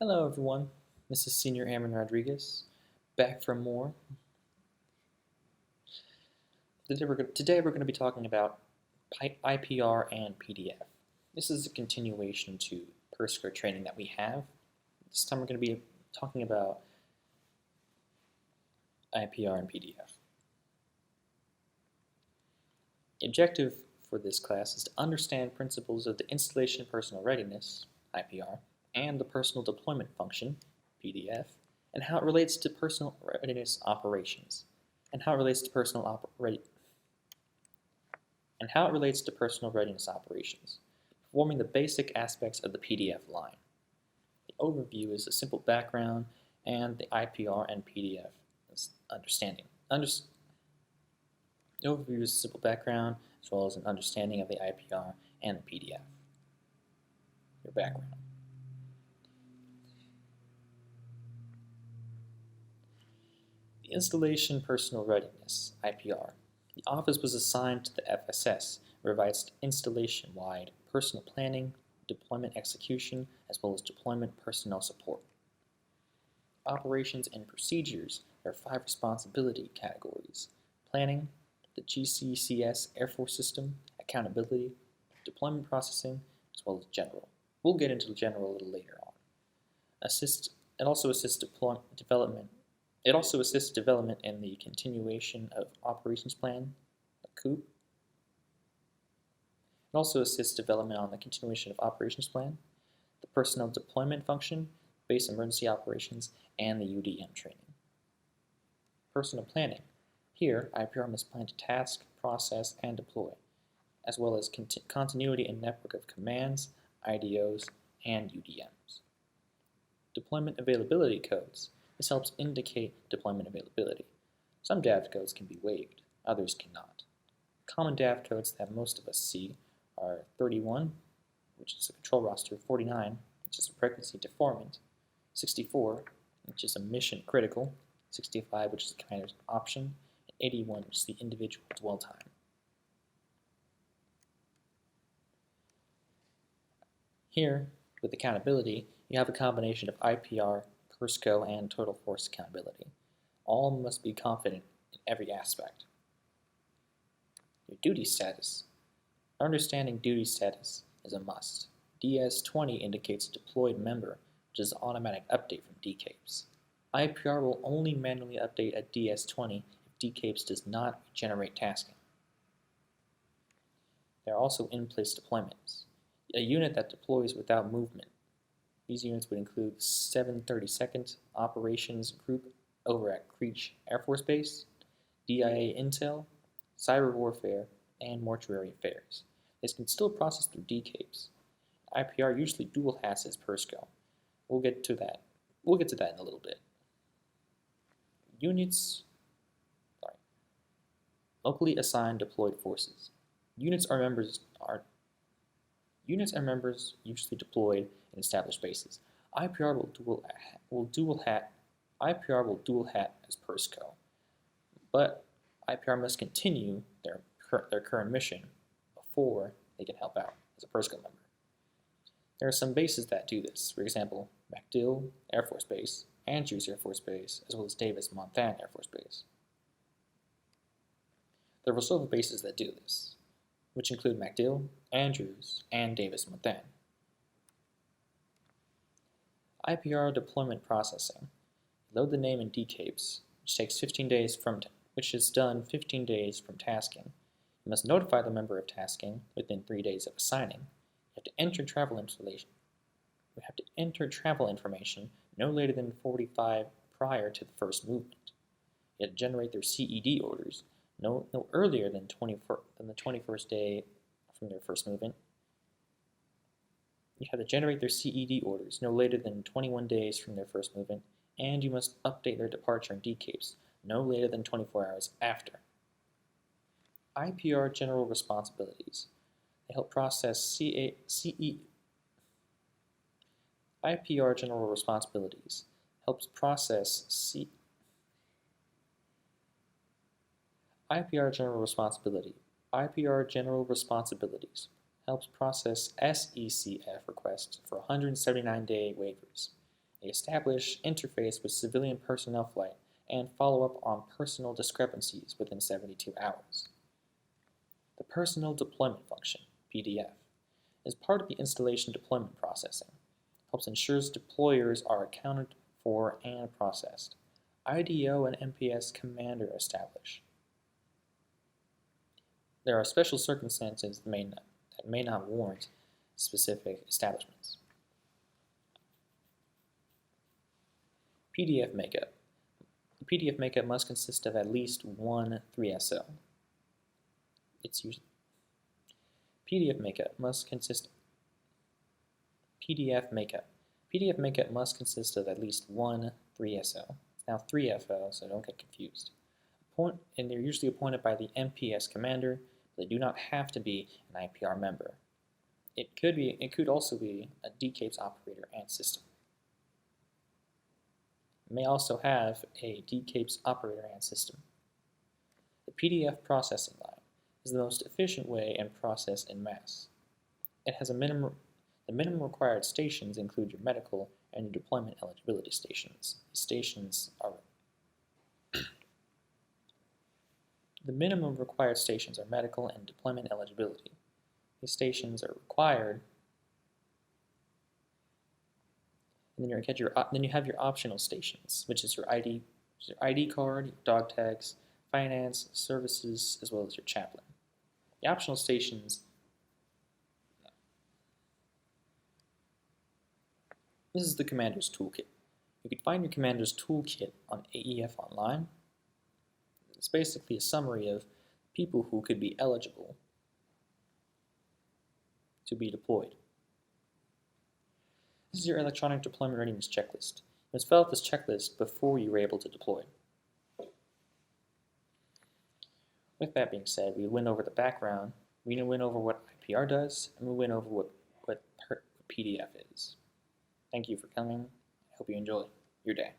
Hello everyone, this is Senior Ammon Rodriguez, back for more. Today we're going to be talking about IPR and PDF. This is a continuation to Persco training that we have. This time we're going to be talking about IPR and PDF. The objective for this class is to understand principles of the installation personal readiness, IPR, and the personal deployment function, PDF, and how it relates to personal readiness operations, performing the basic aspects of the PDF line. The overview is a simple background, and the IPR and PDF is understanding. The overview is a simple background, as well as an understanding of the IPR and the PDF. Your background. The Installation Personal Readiness, IPR. The office was assigned to the FSS, revised installation-wide personal planning, deployment execution, as well as deployment personnel support. Operations and procedures. There are 5 responsibility categories: planning, the GCCS Air Force System, accountability, deployment processing, as well as general. We'll get into general a little later on. It also assists development in the continuation of operations plan, the COOP. It also assists development on the continuation of operations plan, the personnel deployment function, base emergency operations, and the UDM training. Personnel planning. Here, IPR must plan to task, process, and deploy, as well as continuity and network of commands, IDOs, and UDMs. Deployment availability codes. This helps indicate deployment availability. Some DAV codes can be waived, others cannot. Common DAV codes that most of us see are 31, which is a control roster, 49, which is a pregnancy deformant, 64, which is a mission critical, 65, which is a commander's option, and 81, which is the individual dwell time. Here, with accountability, you have a combination of IPR, Persco, and total force accountability. All must be confident in every aspect. Your duty status. Understanding duty status is a must. DS20 indicates a deployed member, which is an automatic update from DCAPES. IPR will only manually update a DS20 if DCAPES does not generate tasking. There are also in-place deployments. A unit that deploys without movement. These units would include 732nd Operations Group over at Creech Air Force Base, DIA Intel, Cyber Warfare, and Mortuary Affairs. This can still process through DCAPES. IPR usually dual hats as Persco. We'll get to that in a little bit. Locally assigned deployed forces. Units are members usually deployed in established bases. IPR will dual hat as Persco, but IPR must continue their current mission before they can help out as a Persco member. There are some bases that do this. For example, MacDill Air Force Base, Andrews Air Force Base, as well as Davis-Monthan Air Force Base. There are also bases that do this, which include MacDill, Andrews, and Davis-Monthan. IPR deployment processing. Load the name in DCAPES, which is done 15 days from tasking. You must notify the member of tasking within 3 days of assigning. You have to enter travel information no later than 45 prior to the first movement. You have to generate their CED orders no earlier than the 21st day from their first movement. You have to generate their CED orders no later than 21 days from their first movement, and you must update their departure in DCAPES no later than 24 hours after. IPR general responsibilities. They help process IPR general responsibilities helps process IPR general responsibilities helps process SECF requests for 179-day waivers. They establish interface with civilian personnel flight and follow up on personal discrepancies within 72 hours. The Personnel Deployment Function, PDF, is part of the installation deployment processing. Helps ensures deployers are accounted for and processed. IDO and MPS commander establish. There are special circumstances that may not warrant specific establishments. PDF makeup. The PDF makeup must consist of at least one 3SO. It's usually PDF makeup must consist PDF makeup must consist of at least one 3SO. It's now 3FO, so don't get confused. And they're usually appointed by the MPS commander, but they do not have to be an IPR member. It could also be a DCAPES operator and system. It may also have a DCAPES operator and system. The PDF processing line is the most efficient way and process in mass. It has the minimum required stations include your medical and your deployment eligibility stations. These stations are the minimum required stations are medical and deployment eligibility. These stations are required, and then you have your optional stations, which is your ID card, your dog tags, finance, services, as well as your chaplain. The optional stations. This is the Commander's Toolkit. You can find your Commander's Toolkit on AEF Online. It's basically a summary of people who could be eligible to be deployed. This is your electronic deployment readiness checklist. You must fill out this checklist before you are able to deploy. With that being said, we went over the background, we went over what IPR does, and we went over what PDF is. Thank you for coming. I hope you enjoy your day.